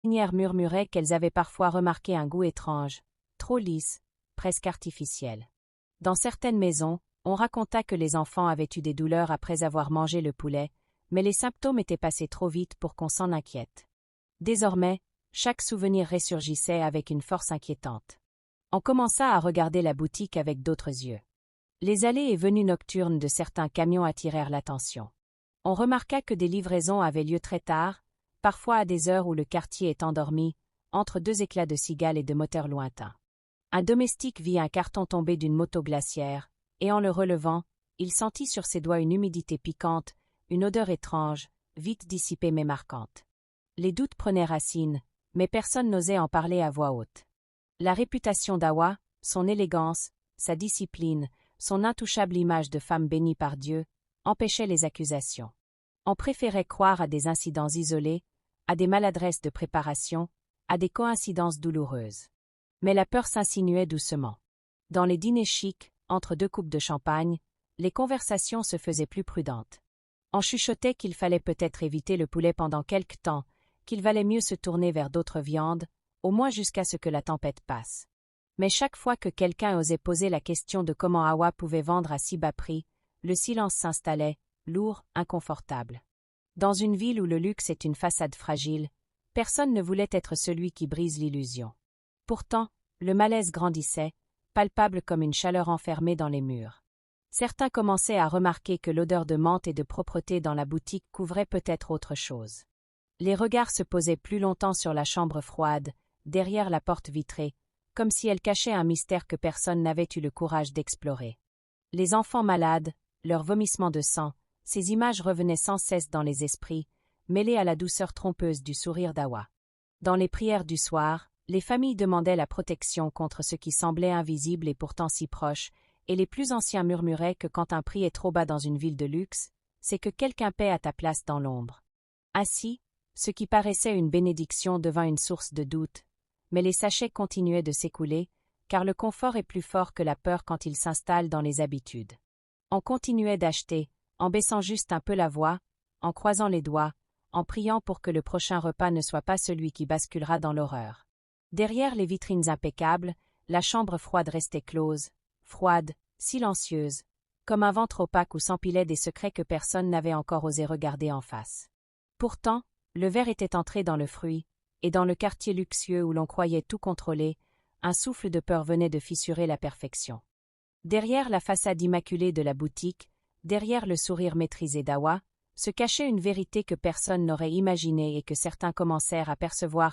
cuisinières murmuraient qu'elles avaient parfois remarqué un goût étrange, trop lisse, presque artificiel. Dans certaines maisons, on raconta que les enfants avaient eu des douleurs après avoir mangé le poulet, mais les symptômes étaient passés trop vite pour qu'on s'en inquiète. Désormais, chaque souvenir ressurgissait avec une force inquiétante. On commença à regarder la boutique avec d'autres yeux. Les allées et venues nocturnes de certains camions attirèrent l'attention. On remarqua que des livraisons avaient lieu très tard, parfois à des heures où le quartier est endormi, entre deux éclats de cigales et de moteurs lointains. Un domestique vit un carton tomber d'une moto glaciaire, et en le relevant, il sentit sur ses doigts une humidité piquante, une odeur étrange, vite dissipée mais marquante. Les doutes prenaient racine, mais personne n'osait en parler à voix haute. La réputation d'Awa, son élégance, sa discipline, son intouchable image de femme bénie par Dieu, empêchaient les accusations. On préférait croire à des incidents isolés, à des maladresses de préparation, à des coïncidences douloureuses. Mais la peur s'insinuait doucement. Dans les dîners chics, entre deux coupes de champagne, les conversations se faisaient plus prudentes. On chuchotait qu'il fallait peut-être éviter le poulet pendant quelque temps, qu'il valait mieux se tourner vers d'autres viandes, au moins jusqu'à ce que la tempête passe. Mais chaque fois que quelqu'un osait poser la question de comment Awa pouvait vendre à si bas prix, le silence s'installait, lourd, inconfortable. Dans une ville où le luxe est une façade fragile, personne ne voulait être celui qui brise l'illusion. Pourtant, le malaise grandissait, palpable comme une chaleur enfermée dans les murs. Certains commençaient à remarquer que l'odeur de menthe et de propreté dans la boutique couvrait peut-être autre chose. Les regards se posaient plus longtemps sur la chambre froide, derrière la porte vitrée, comme si elle cachait un mystère que personne n'avait eu le courage d'explorer. Les enfants malades, leurs vomissements de sang, ces images revenaient sans cesse dans les esprits, mêlées à la douceur trompeuse du sourire d'Awa. Dans les prières du soir, les familles demandaient la protection contre ce qui semblait invisible et pourtant si proche, et les plus anciens murmuraient que quand un prix est trop bas dans une ville de luxe, c'est que quelqu'un paie à ta place dans l'ombre. Ainsi, ce qui paraissait une bénédiction devint une source de doute, mais les sachets continuaient de s'écouler, car le confort est plus fort que la peur quand il s'installe dans les habitudes. On continuait d'acheter, en baissant juste un peu la voix, en croisant les doigts, en priant pour que le prochain repas ne soit pas celui qui basculera dans l'horreur. Derrière les vitrines impeccables, la chambre froide restait close, froide, silencieuse, comme un ventre opaque où s'empilaient des secrets que personne n'avait encore osé regarder en face. Pourtant, le ver était entré dans le fruit, et dans le quartier luxueux où l'on croyait tout contrôler, un souffle de peur venait de fissurer la perfection. Derrière la façade immaculée de la boutique, derrière le sourire maîtrisé d'Awa, se cachait une vérité que personne n'aurait imaginée et que certains commencèrent à percevoir